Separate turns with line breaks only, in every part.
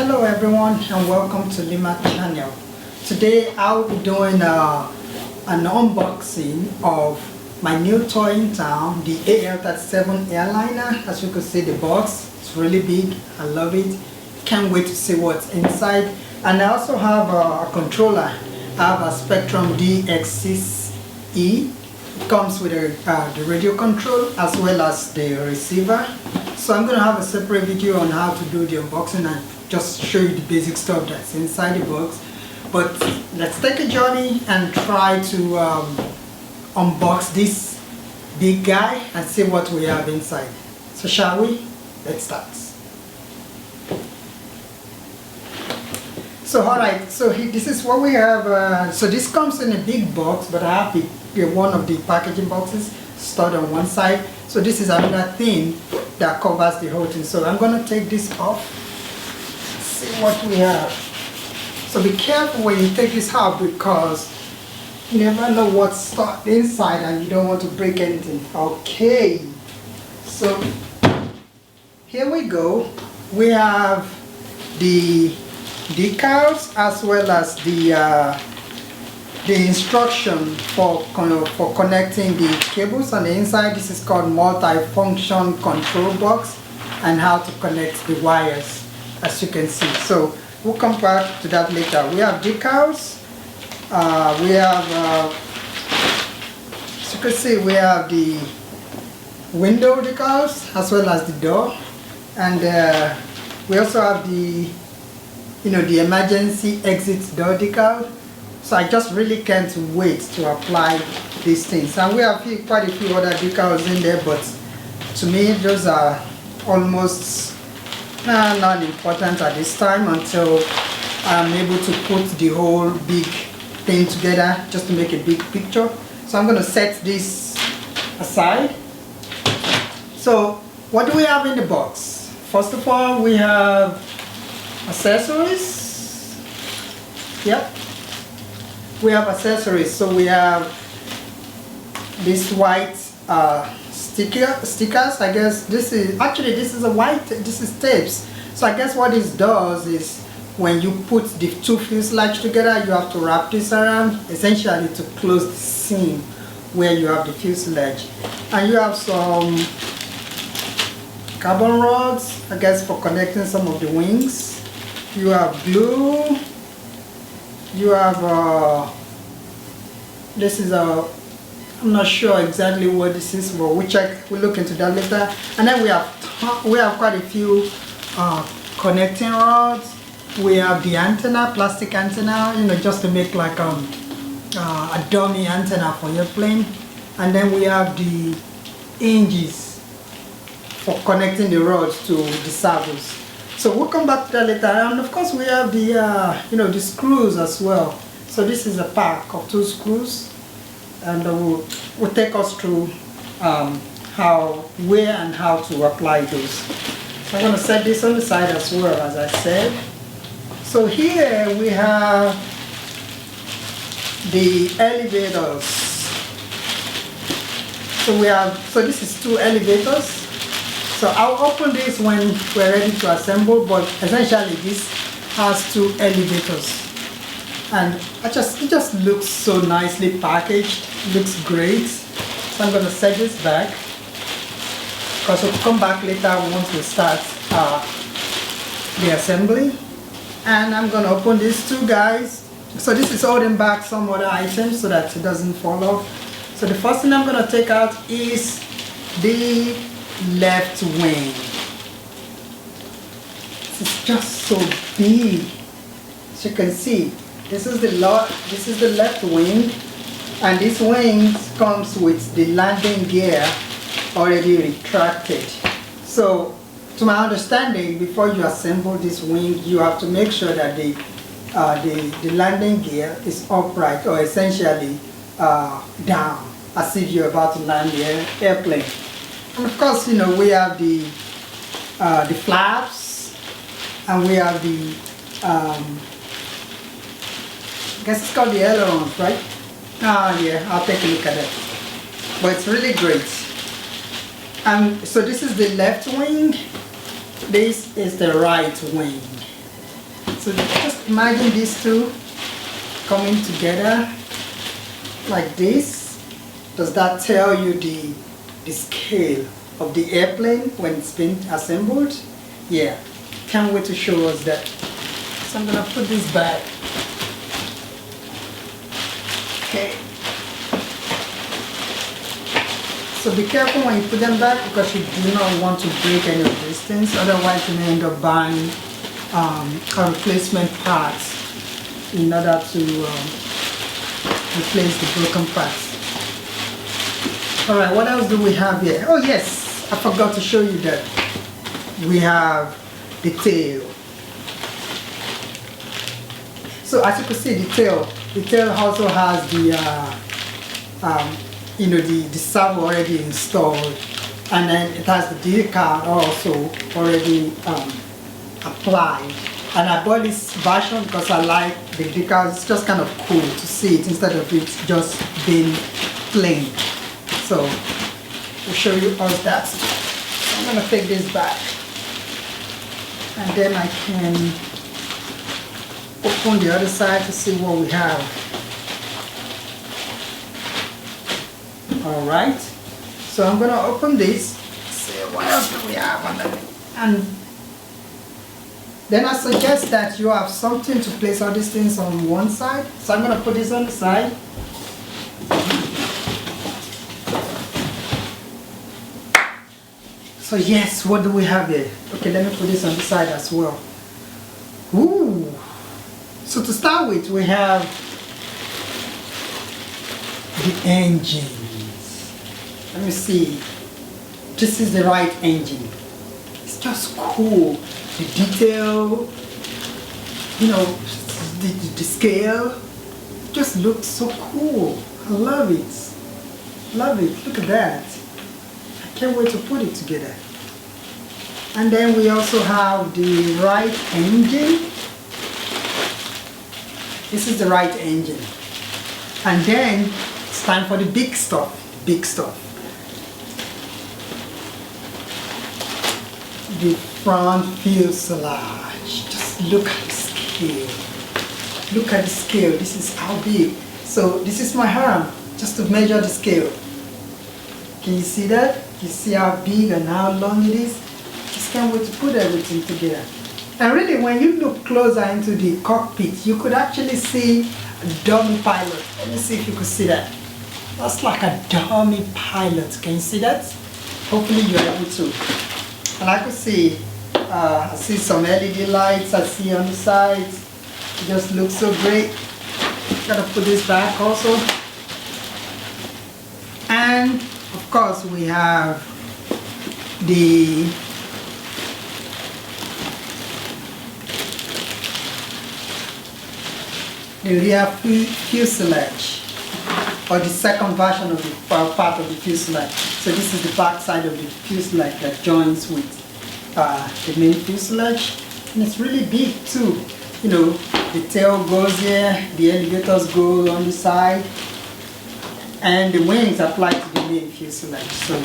Hello everyone and welcome to Lima channel. Today I'll be doing an unboxing of my new toy in town, the AL37 Airliner. As you can see, the box is really big. I love it. Can't wait to see what's inside. And I also have a controller. I have a Spectrum DX6E. It comes with the radio control as well as the receiver. So I'm going to have a separate video on how to do the unboxing and just show you the basic stuff that's inside the box. But let's take a journey and try to unbox this big guy and see what we have inside. So shall we? Let's start. So alright, so this is what we have. So this comes in a big box, but I have one of the packaging boxes stored on one side. So this is another thing that covers the whole thing. So I'm going to take this off, see what we have. So be careful when you take this out because you never know what's stuck inside and you don't want to break anything. Okay, so here we go. We have the decals as well as the instruction for connecting the cables on the inside. This is called multi-function control box and how to connect the wires, as you can see. So we'll come back to that later. We have decals. We have, as you can see, we have the window decals as well as the door, and we also have the the emergency exit door decal. So I just really can't wait to apply these things. And we have quite a few other decals in there, but to me those are almost not important at this time until I'm able to put the whole big thing together just to make a big picture. So I'm going to set this aside. So what do we have in the box? First of all, we have accessories. Yep, we have accessories. So we have this white stickers. I guess this is tapes. So I guess what this does is when you put the two fuselage together, you have to wrap this around essentially to close the seam where you have the fuselage. And you have some carbon rods, I guess, for connecting some of the wings. You have glue. You have this is I'm not sure exactly what this is, but we'll look into that later. And then we have quite a few connecting rods. We have the antenna, plastic antenna, just to make like a dummy antenna for your plane. And then we have the hinges for connecting the rods to the servos. So we'll come back to that later. And of course we have the the screws as well. So this is a pack of 2 screws, and will take us through where and how to apply those. So I'm going to set this on the side as well, as I said. So here we have the elevators. So this is 2 elevators. So I'll open this when we're ready to assemble, but essentially this has 2 elevators. And it just looks so nicely packaged, looks great. So I'm going to set this back because we'll come back later once we start the assembly. And I'm going to open these 2 guys. So this is holding back some other items so that it doesn't fall off. So the first thing I'm going to take out is the left wing. This is just so big. As you can see, this is the left wing, and this wing comes with the landing gear already retracted. So to my understanding, before you assemble this wing, you have to make sure that the landing gear is upright, or essentially down, as if you're about to land the airplane. And of course, we have the flaps, and we have the I guess it's called the ailerons, right? Yeah, I'll take a look at it. But it's really great. So this is the left wing. This is the right wing. So just imagine these two coming together like this. Does that tell you the scale of the airplane when it's been assembled? Yeah, can't wait to show us that. So I'm gonna put this back. Okay. So be careful when you put them back because you do not want to break any of these things. Otherwise, you may end up buying replacement parts in order to replace the broken parts. All right, what else do we have here? Oh yes, I forgot to show you that we have the tail. So as you can see, the tail also has the the servo already installed, and then it has the decal also already applied. And I bought this version because I like the decal. It's just kind of cool to see it instead of it just being plain. So we'll show you all that. So I'm gonna take this back, and then I can open the other side to see what we have. All right. So I'm gonna open this. See what else do we have on it. And then I suggest that you have something to place all these things on one side. So I'm gonna put this on the side. So yes, what do we have here? Okay, let me put this on the side as well. Ooh. So to start with, we have the engines. Let me see. This is the right engine. It's just cool. The detail, you know, the scale just looks so cool. I love it. Love it. Look at that. I can't wait to put it together. And then we also have the right engine. This is the right engine. And then it's time for the big stuff. Big stuff. The front fuselage. Just look at the scale. Look at the scale. This is how big. So this is my arm, just to measure the scale. Can you see that? You see how big and how long it is? Just can't wait to put everything together. And really, when you look closer into the cockpit, you could actually see a dummy pilot. Let me see if you could see that. That's like a dummy pilot. Can you see that? Hopefully you're able to. And I could see, I see some LED lights I see on the sides. It just looks so great. Gotta put this back also. And of course we have the rear fuselage, or the second version of the part of the fuselage. So this is the back side of the fuselage that joins with the main fuselage, and it's really big too. You know, the tail goes here, the elevators go on the side, and the wings apply to the main fuselage. So,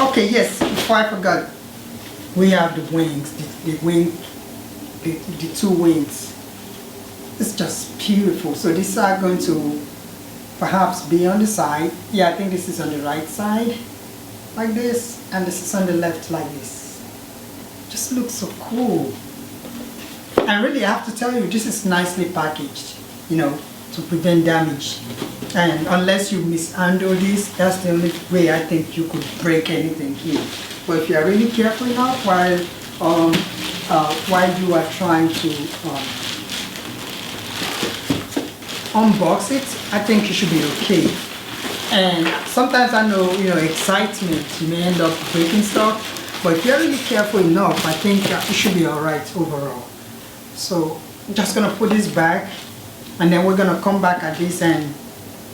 okay, yes, before I forgot, we have the wings, the two wings. It's just beautiful. So these are going to perhaps be on the side. Yeah, I think this is on the right side, like this, and this is on the left, like this. Just looks so cool. And really, I have to tell you, this is nicely packaged, you know, to prevent damage. And unless you mishandle this, that's the only way I think you could break anything here. But if you are really careful enough while you are trying to unbox it, I think you should be okay. And sometimes I know, you know, excitement, you may end up breaking stuff, but if you're really careful enough, I think it should be alright overall. So I'm just gonna put this back, and then we're gonna come back at this and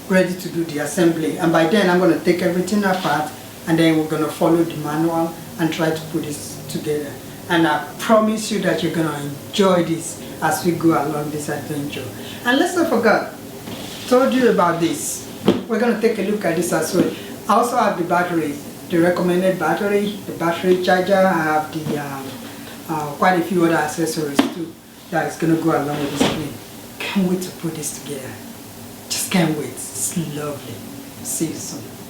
ready to do the assembly. And by then I'm gonna take everything apart, and then we're gonna follow the manual and try to put this together. And I promise you that you're gonna enjoy this as we go along this adventure. And let's not forget, told you about this. We're gonna take a look at this as well. I also have the battery, the recommended battery, the battery charger. I have the quite a few other accessories too. that is going to go along with this plane. Can't wait to put this together. Just can't wait. It's lovely. See you soon.